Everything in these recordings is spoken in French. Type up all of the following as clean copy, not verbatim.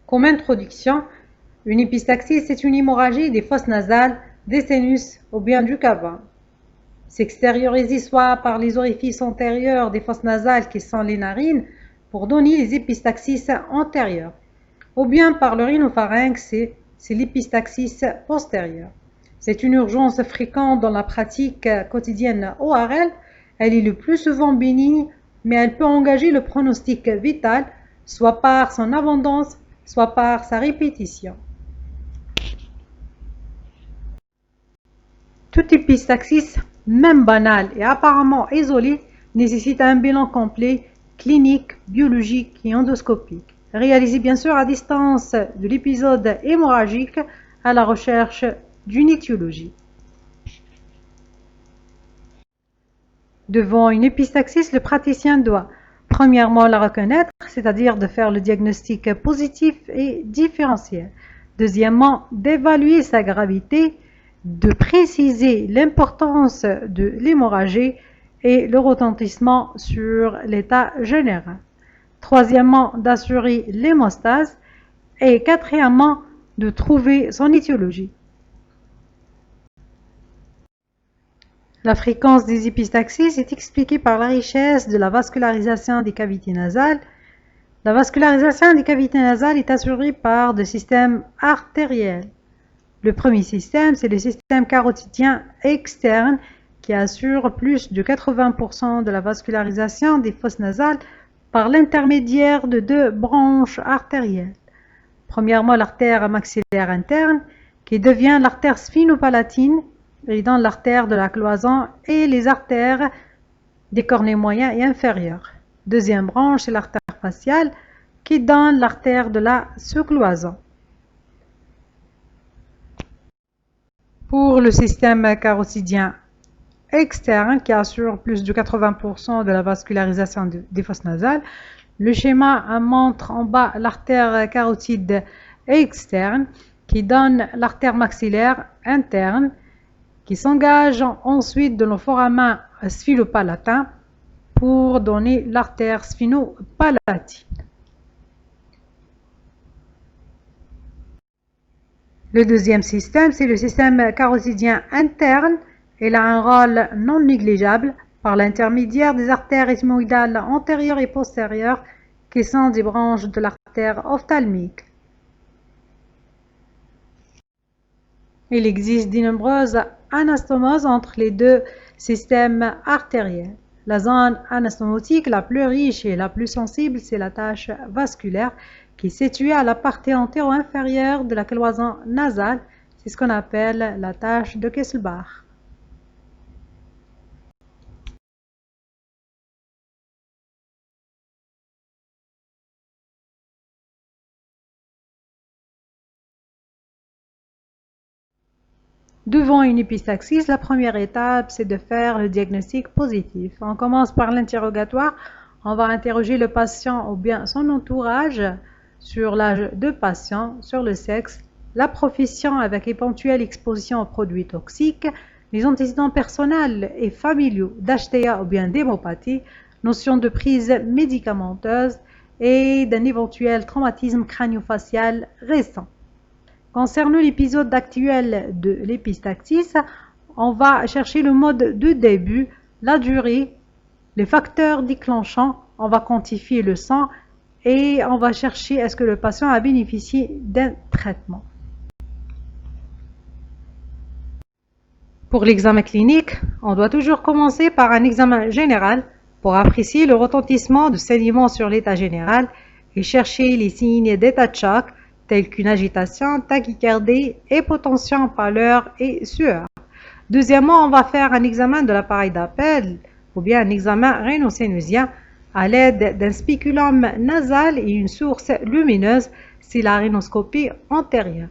Comme introduction, une épistaxie, c'est une hémorragie des fosses nasales, des sinus ou bien du cavum. S'extérioriser soit par les orifices antérieurs des fosses nasales qui sont les narines pour donner les épistaxis antérieures, ou bien par le rhinopharynx, c'est l'épistaxis postérieure. C'est une urgence fréquente dans la pratique quotidienne ORL. Elle est le plus souvent bénigne, mais elle peut engager le pronostic vital, soit par son abondance, soit par sa répétition. Toute épistaxis, même banale et apparemment isolée, nécessite un bilan complet, clinique, biologique et endoscopique, réalisé bien sûr à distance de l'épisode hémorragique à la recherche d'une étiologie. Devant une épistaxis, le praticien doit premièrement la reconnaître, c'est-à-dire de faire le diagnostic positif et différentiel. Deuxièmement, d'évaluer sa gravité, de préciser l'importance de l'hémorragie et le retentissement sur l'état général. Troisièmement, d'assurer l'hémostase. Et quatrièmement, de trouver son étiologie. La fréquence des épistaxis est expliquée par la richesse de la vascularisation des cavités nasales. La vascularisation des cavités nasales est assurée par des systèmes artériels. Le premier système, c'est le système carotidien externe qui assure plus de 80% de la vascularisation des fosses nasales par l'intermédiaire de deux branches artérielles. Premièrement, l'artère maxillaire interne qui devient l'artère sphinopalatine et dans l'artère de la cloison et les artères des cornets moyens et inférieurs. Deuxième branche, c'est l'artère faciale qui donne l'artère de la sous-cloison. Pour le système carotidien externe qui assure plus de 80% de la vascularisation des fosses nasales, le schéma montre en bas l'artère carotide externe qui donne l'artère maxillaire interne qui s'engage ensuite dans le foramen sphylopalatin pour donner l'artère sphinopalatine. Le deuxième système, c'est le système carotidien interne. Il a un rôle non négligeable par l'intermédiaire des artères ethmoïdales antérieures et postérieures qui sont des branches de l'artère ophtalmique. Il existe de nombreuses anastomoses entre les deux systèmes artériels. La zone anastomotique la plus riche et la plus sensible, c'est la tache vasculaire qui est située à la partie antéro-inférieure de la cloison nasale. C'est ce qu'on appelle la tache de Kesselbach. Devant une épistaxis, la première étape, c'est de faire le diagnostic positif. On commence par l'interrogatoire. On va interroger le patient ou bien son entourage sur l'âge de patient, sur le sexe, la profession avec éventuelle exposition aux produits toxiques, les antécédents personnels et familiaux d'HTA ou bien d'hémopathie, notion de prise médicamenteuse et d'un éventuel traumatisme crânio-facial récent. Concernant l'épisode actuel de l'épistaxis, on va chercher le mode de début, la durée, les facteurs déclenchants, on va quantifier le sang et on va chercher est-ce que le patient a bénéficié d'un traitement. Pour l'examen clinique, on doit toujours commencer par un examen général pour apprécier le retentissement de saignement sur l'état général et chercher les signes d'état de choc tels qu'une agitation, tachycardie, hypotension, pâleur et sueur. Deuxièmement, on va faire un examen de l'appareil d'appel ou bien un examen rhinocénusien à l'aide d'un spéculum nasal et une source lumineuse, c'est la rhinoscopie antérieure.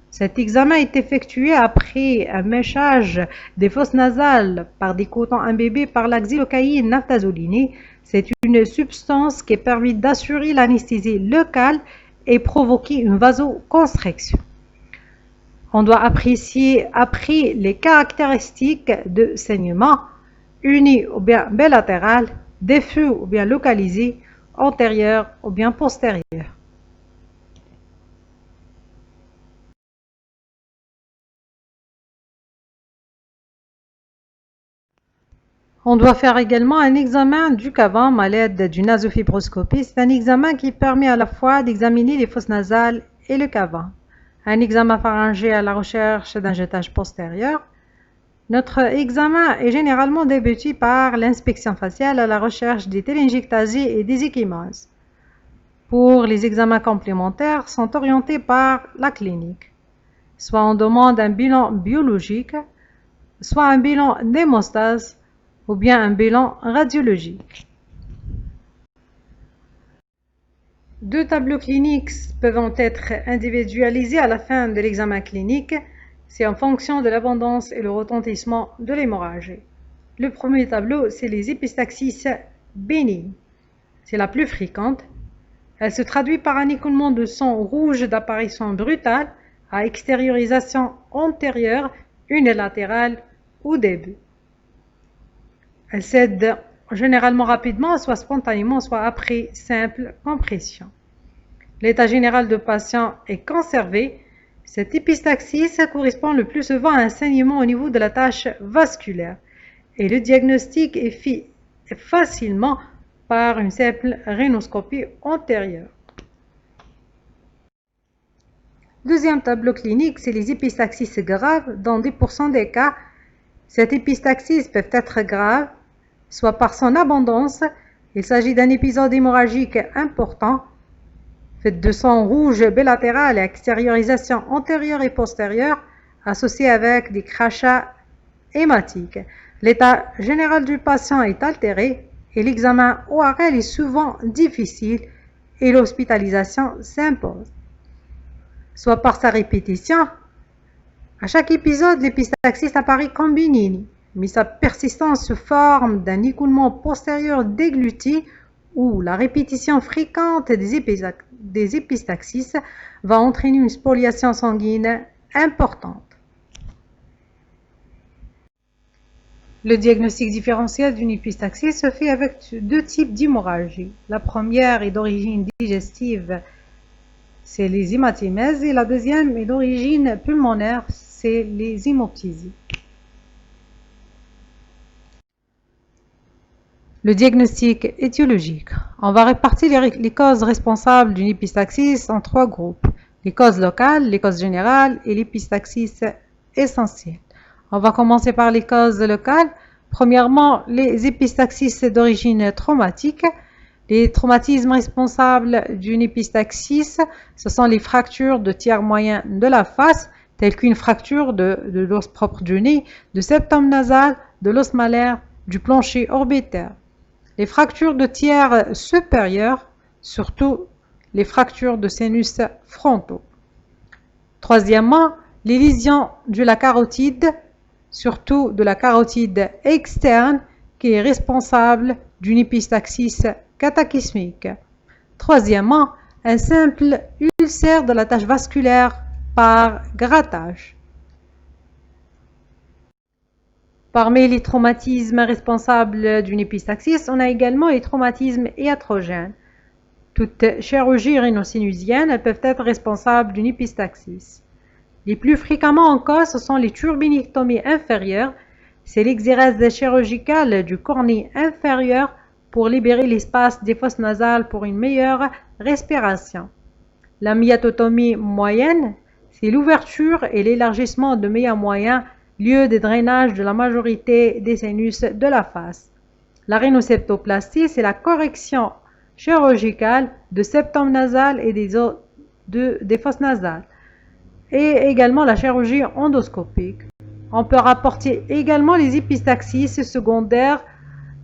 Cet examen est effectué après un méchage des fosses nasales par des cotons imbibés par la xylocaïne naphthazolinée. C'est une substance qui permet d'assurer l'anesthésie locale et provoquer une vasoconstriction. On doit apprécier après les caractéristiques de saignement, uni ou bien bilatéral, diffus ou bien localisé, antérieur ou bien postérieur. On doit faire également un examen du cavum à l'aide d'une nasofibroscopie. C'est un examen qui permet à la fois d'examiner les fosses nasales et le cavum. Un examen pharyngé à la recherche d'un jetage postérieur. Notre examen est généralement débuté par l'inspection faciale à la recherche des télénjectasies et des échymases. Pour les examens complémentaires, sont orientés par la clinique. Soit on demande un bilan biologique, soit un bilan d'hémostase, ou bien un bilan radiologique. Deux tableaux cliniques peuvent être individualisés à la fin de l'examen clinique. C'est en fonction de l'abondance et le retentissement de l'hémorragie. Le premier tableau, c'est les épistaxis bénignes. C'est la plus fréquente. Elle se traduit par un écoulement de sang rouge d'apparition brutale à extériorisation antérieure, unilatérale ou début. Elle cède généralement rapidement, soit spontanément, soit après simple compression. L'état général du patient est conservé. Cette épistaxie correspond le plus souvent à un saignement au niveau de la tache vasculaire et le diagnostic est fait facilement par une simple rhinoscopie antérieure. Deuxième tableau clinique, c'est les épistaxis graves. Dans 10% des cas, cette épistaxie peut être grave, soit par son abondance. Il s'agit d'un épisode hémorragique important, fait de sang rouge bilatéral et extériorisation antérieure et postérieure, associé avec des crachats hématiques. L'état général du patient est altéré et l'examen ORL est souvent difficile et l'hospitalisation s'impose. Soit par sa répétition, à chaque épisode, l'épistaxis apparaît comme bénigne, mais sa persistance sous forme d'un écoulement postérieur dégluti ou la répétition fréquente des épistaxis va entraîner une spoliation sanguine importante. Le diagnostic différentiel d'une épistaxie se fait avec deux types d'hémorragie. La première est d'origine digestive, c'est les hématémèses, et la deuxième est d'origine pulmonaire, c'est les hémoptysies. Le diagnostic étiologique. On va répartir les causes responsables d'une épistaxis en trois groupes. Les causes locales, les causes générales et l'épistaxis essentielle. On va commencer par les causes locales. Premièrement, les épistaxis d'origine traumatique. Les traumatismes responsables d'une épistaxis, ce sont les fractures de tiers moyen de la face, telles qu'une fracture de l'os propre du nez, du septum nasal, de l'os malaire, du plancher orbitaire. Les fractures de tiers supérieurs, surtout les fractures de sinus frontaux. Troisièmement, les lésions de la carotide, surtout de la carotide externe, qui est responsable d'une épistaxis cataclysmique. Troisièmement, un simple ulcère de la tache vasculaire par grattage. Parmi les traumatismes responsables d'une épistaxis, on a également les traumatismes iatrogènes. Toutes chirurgies rhinosinusiennes, elles peuvent être responsables d'une épistaxis. Les plus fréquemment en cas, ce sont les turbinectomies inférieures. C'est l'exérèse chirurgicale du cornée inférieur pour libérer l'espace des fosses nasales pour une meilleure respiration. La myatotomie moyenne, c'est l'ouverture et l'élargissement de méa moyen, lieu de drainage de la majorité des sinus de la face. La rhinoseptoplastie, c'est la correction chirurgicale de septum nasal et des fosses nasales. Et également la chirurgie endoscopique. On peut rapporter également les épistaxis secondaires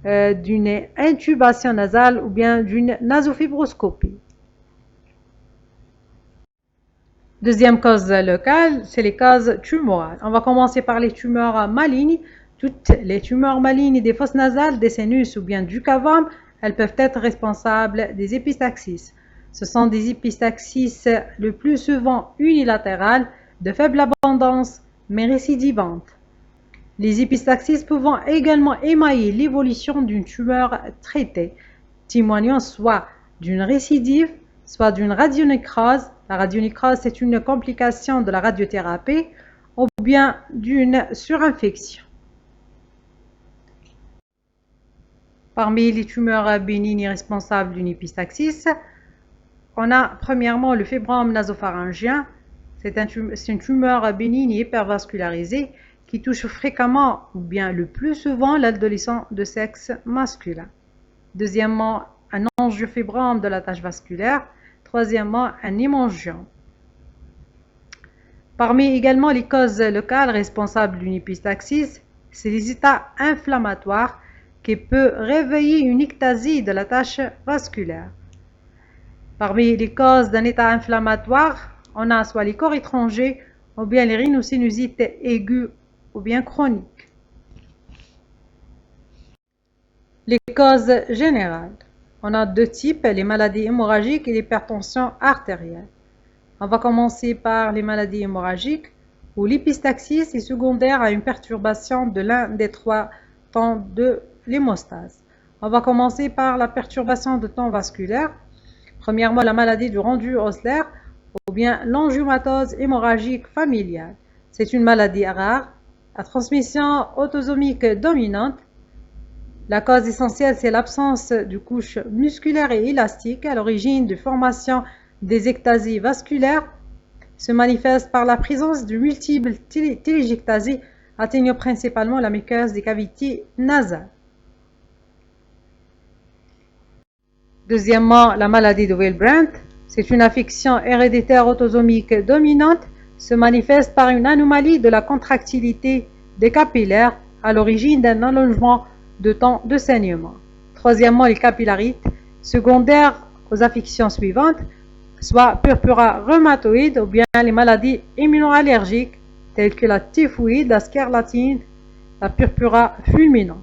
d'une intubation nasale ou bien d'une nasofibroscopie. Deuxième cause locale, c'est les causes tumorales. On va commencer par les tumeurs malignes. Toutes les tumeurs malignes des fosses nasales, des sinus ou bien du cavum, elles peuvent être responsables des épistaxis. Ce sont des épistaxis le plus souvent unilatérales, de faible abondance, mais récidivantes. Les épistaxis pouvant également émailler l'évolution d'une tumeur traitée, témoignant soit d'une récidive, soit d'une radionécrose. La radionécrose, c'est une complication de la radiothérapie, ou bien d'une surinfection. Parmi les tumeurs bénignes responsables d'une épistaxis, on a premièrement le fibrome nasopharyngien. C'est une tumeur bénigne hypervascularisée qui touche fréquemment ou bien le plus souvent l'adolescent de sexe masculin. Deuxièmement, un angiofibrome de la tache vasculaire. Troisièmement, un hémangiome. Parmi également les causes locales responsables d'une épistaxis, c'est les états inflammatoires qui peuvent réveiller une ectasie de la tache vasculaire. Parmi les causes d'un état inflammatoire, on a soit les corps étrangers ou bien les rhinosinusites aiguës ou bien chroniques. Les causes générales. On a deux types, les maladies hémorragiques et l'hypertension artérielle. On va commencer par les maladies hémorragiques où l'épistaxis est secondaire à une perturbation de l'un des trois temps de l'hémostase. On va commencer par la perturbation de temps vasculaire. Premièrement, la maladie du rendu ossellaire ou bien l'angiomatose hémorragique familiale. C'est une maladie rare, à transmission autosomique dominante. La cause essentielle, c'est l'absence de couche musculaire et élastique à l'origine de formation des ectasies vasculaires. Se manifeste par la présence de multiples télégiectasies atteignant principalement la muqueuse des cavités nasales. Deuxièmement, la maladie de Willebrand. C'est une affection héréditaire autosomique dominante, se manifeste par une anomalie de la contractilité des capillaires à l'origine d'un allongement de temps de saignement. Troisièmement, les capillarites, secondaires aux affections suivantes, soit purpura rhumatoïde ou bien les maladies immunoallergiques telles que la typhoïde, la scarlatine, la purpura fulminante.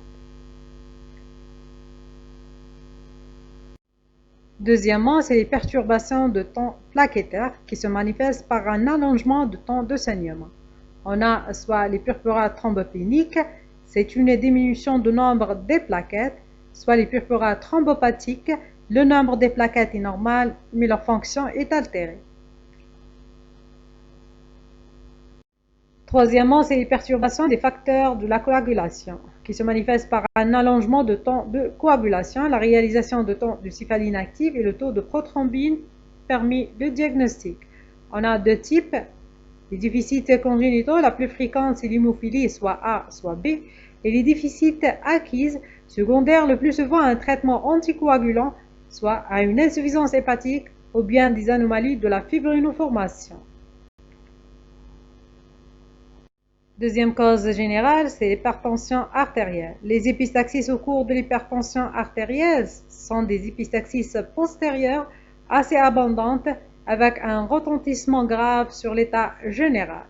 Deuxièmement, c'est les perturbations de temps plaquettaire qui se manifestent par un allongement de temps de saignement. On a soit les purpuras thrombopéniques, c'est une diminution du nombre des plaquettes, soit les purpuras thrombopathiques, le nombre des plaquettes est normal, mais leur fonction est altérée. Troisièmement, c'est les perturbations des facteurs de la coagulation, qui se manifestent par un allongement de temps de coagulation, la réalisation de temps de céphaline active et le taux de prothrombine permis de diagnostic. On a deux types, les déficits congénitaux, la plus fréquente c'est l'hémophilie, soit A, soit B, et les déficits acquis, secondaires le plus souvent à un traitement anticoagulant, soit à une insuffisance hépatique ou bien des anomalies de la fibrinoformation. Deuxième cause générale, c'est l'hypertension artérielle. Les épistaxis au cours de l'hypertension artérielle sont des épistaxis postérieures assez abondantes avec un retentissement grave sur l'état général.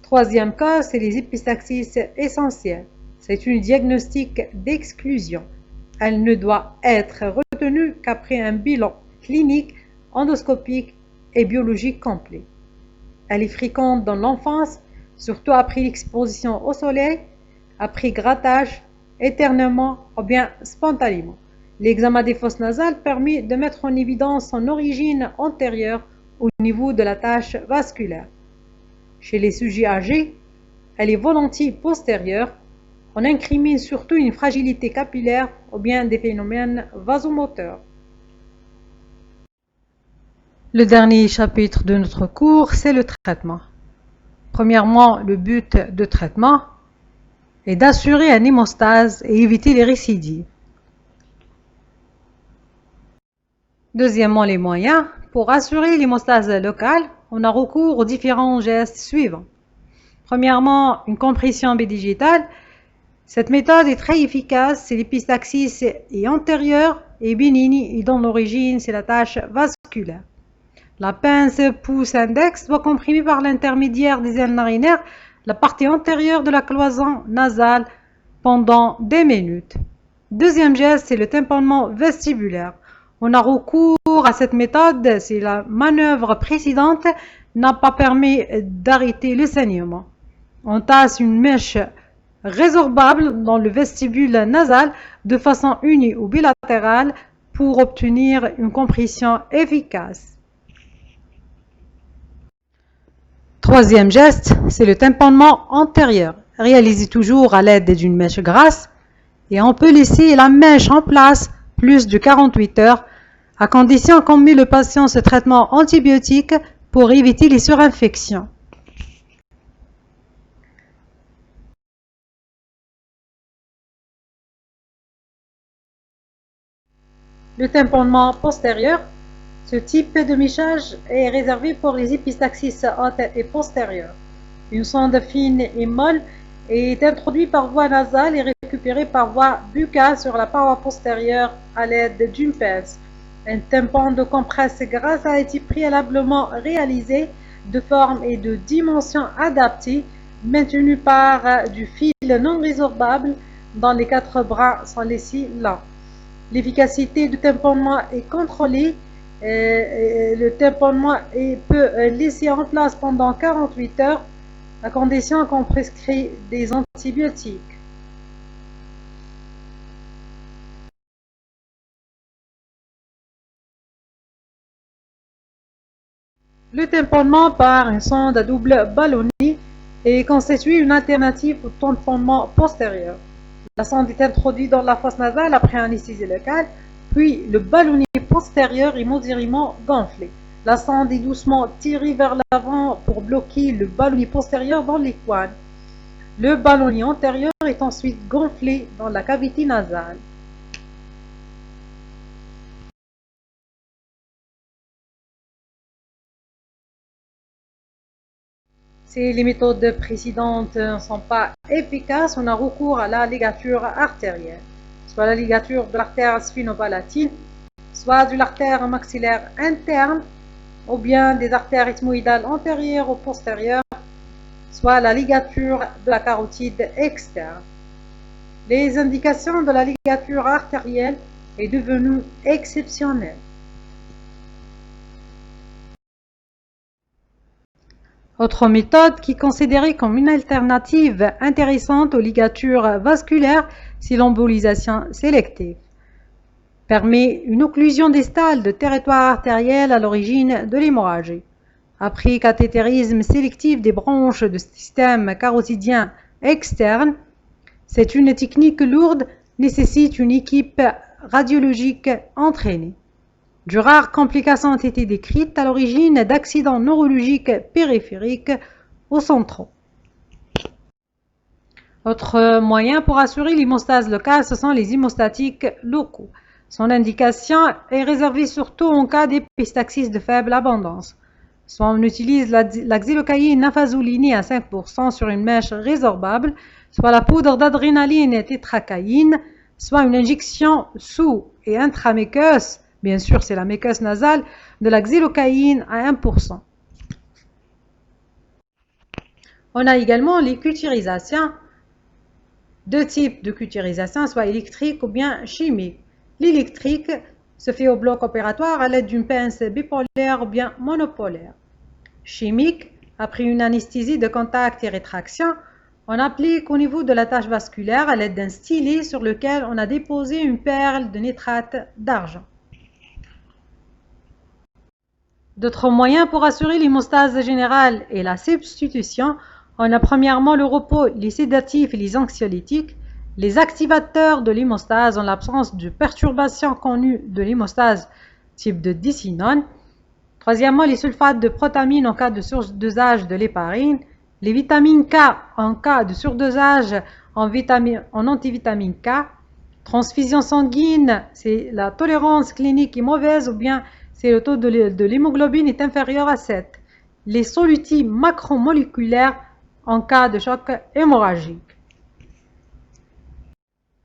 Troisième cause, c'est les épistaxis essentielles. C'est une diagnostic d'exclusion. Elle ne doit être retenue qu'après un bilan clinique, endoscopique et biologique complet. Elle est fréquente dans l'enfance, surtout après l'exposition au soleil, après grattage, éternement ou bien spontanément. L'examen des fosses nasales permet de mettre en évidence son origine antérieure au niveau de la tache vasculaire. Chez les sujets âgés, elle est volontiers postérieure. On incrimine surtout une fragilité capillaire ou bien des phénomènes vasomoteurs. Le dernier chapitre de notre cours, c'est le traitement. Premièrement, le but de traitement est d'assurer une hémostase et éviter les récidives. Deuxièmement, les moyens. Pour assurer l'hémostase locale, on a recours aux différents gestes suivants. Premièrement, une compression bidigitale. Cette méthode est très efficace si l'épistaxis est antérieure et bénigne et dont l'origine c'est la tache vasculaire. La pince pouce-index doit comprimer par l'intermédiaire des ailes narinaires la partie antérieure de la cloison nasale pendant des minutes. Deuxième geste, c'est le tamponnement vestibulaire. On a recours à cette méthode si la manœuvre précédente n'a pas permis d'arrêter le saignement. On tasse une mèche résorbable dans le vestibule nasal de façon unie ou bilatérale pour obtenir une compression efficace. Troisième geste, c'est le tamponnement antérieur. réalisé toujours à l'aide d'une mèche grasse, et on peut laisser la mèche en place plus de 48 heures, à condition qu'on met le patient ce traitement antibiotique pour éviter les surinfections. Le tamponnement postérieur. Ce type de mêchage est réservé pour les épistaxis haute et postérieure. Une sonde fine et molle est introduite par voie nasale et récupérée par voie buccale sur la paroi postérieure à l'aide d'une pince. Un tampon de compresse grasse a été préalablement réalisé de forme et de dimension adaptées, maintenu par du fil non résorbable dont les 4 bras sont laissés lents. L'efficacité du tamponnement est contrôlée. Le tamponnement peut laisser en place pendant 48 heures à condition qu'on prescrit des antibiotiques. Le tamponnement par une sonde à double ballonnet est constitué une alternative au tamponnement postérieur. La sonde est introduite dans la fosse nasale après anesthésie locale, puis le ballonnet postérieur est modérément gonflé. La sonde est doucement tirée vers l'avant pour bloquer le ballonnet postérieur dans les coins. Le ballonnet antérieur est ensuite gonflé dans la cavité nasale. Si les méthodes précédentes ne sont pas efficaces, on a recours à la ligature artérielle, soit la ligature de l'artère sphinopalatine, soit de l'artère maxillaire interne, ou bien des artères ethmoïdales antérieures ou postérieures, soit la ligature de la carotide externe. Les indications de la ligature artérielle est devenue exceptionnelle. Autre méthode qui est considérée comme une alternative intéressante aux ligatures vasculaires, c'est l'embolisation sélective. Permet une occlusion distale de territoire artériel à l'origine de l'hémorragie. Après cathétérisme sélectif des branches du système carotidien externe, c'est une technique lourde, nécessite une équipe radiologique entraînée. De rares complications ont été décrites à l'origine d'accidents neurologiques périphériques ou centraux. Autre moyen pour assurer l'hémostase locale, ce sont les hémostatiques locaux. Son indication est réservée surtout en cas d'épistaxis de faible abondance. Soit on utilise la xylocaïne nafazolinée à 5% sur une mèche résorbable, soit la poudre d'adrénaline tétracaïne, soit une injection sous- et intramuqueuse, bien sûr c'est la muqueuse nasale, de la xylocaïne à 1%. On a également les cutérisations. Deux types de cutérisation, soit électrique ou bien chimique. L'électrique se fait au bloc opératoire à l'aide d'une pince bipolaire ou bien monopolaire. Chimique, après une anesthésie de contact et rétraction, on applique au niveau de la tache vasculaire à l'aide d'un stylet sur lequel on a déposé une perle de nitrate d'argent. D'autres moyens pour assurer l'hémostase générale et la substitution, on a premièrement le repos, les sédatifs et les anxiolytiques, les activateurs de l'hémostase en l'absence de perturbation connue de l'hémostase type de décinone. Troisièmement, les sulfates de protamine en cas de surdosage de l'héparine, les vitamines K en cas de surdosage en antivitamine K. Transfusion sanguine, c'est la tolérance clinique est mauvaise ou bien c'est le taux de l'hémoglobine est inférieur à 7. Les solutés macromoléculaires en cas de choc hémorragique.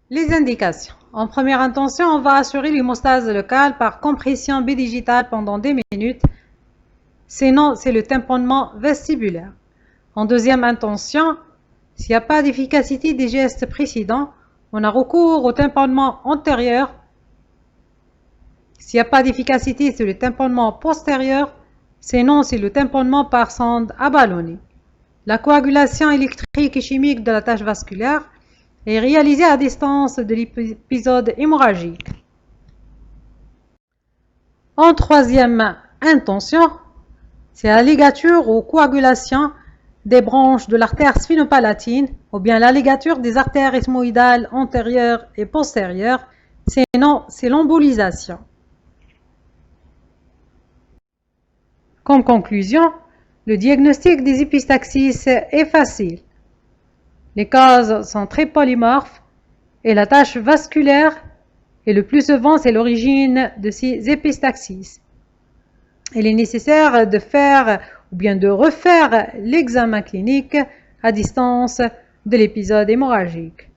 Les indications. En première intention, on va assurer l'hémostase locale par compression bidigitale pendant 10 minutes. Sinon, c'est le tamponnement vestibulaire. En deuxième intention, s'il n'y a pas d'efficacité des gestes précédents, on a recours au tamponnement antérieur. S'il n'y a pas d'efficacité, c'est le tamponnement postérieur. Sinon, c'est le tamponnement par sonde à ballonnet. La coagulation électrique et chimique de la tache vasculaire est réalisée à distance de l'épisode hémorragique. En troisième intention, c'est la ligature ou coagulation des branches de l'artère sphinopalatine ou bien la ligature des artères ethmoïdales antérieures et postérieures, sinon c'est l'embolisation. Comme conclusion, le diagnostic des épistaxis est facile. Les causes sont très polymorphes et la tâche vasculaire, et le plus souvent c'est l'origine de ces épistaxis. Il est nécessaire de faire ou bien de refaire l'examen clinique à distance de l'épisode hémorragique.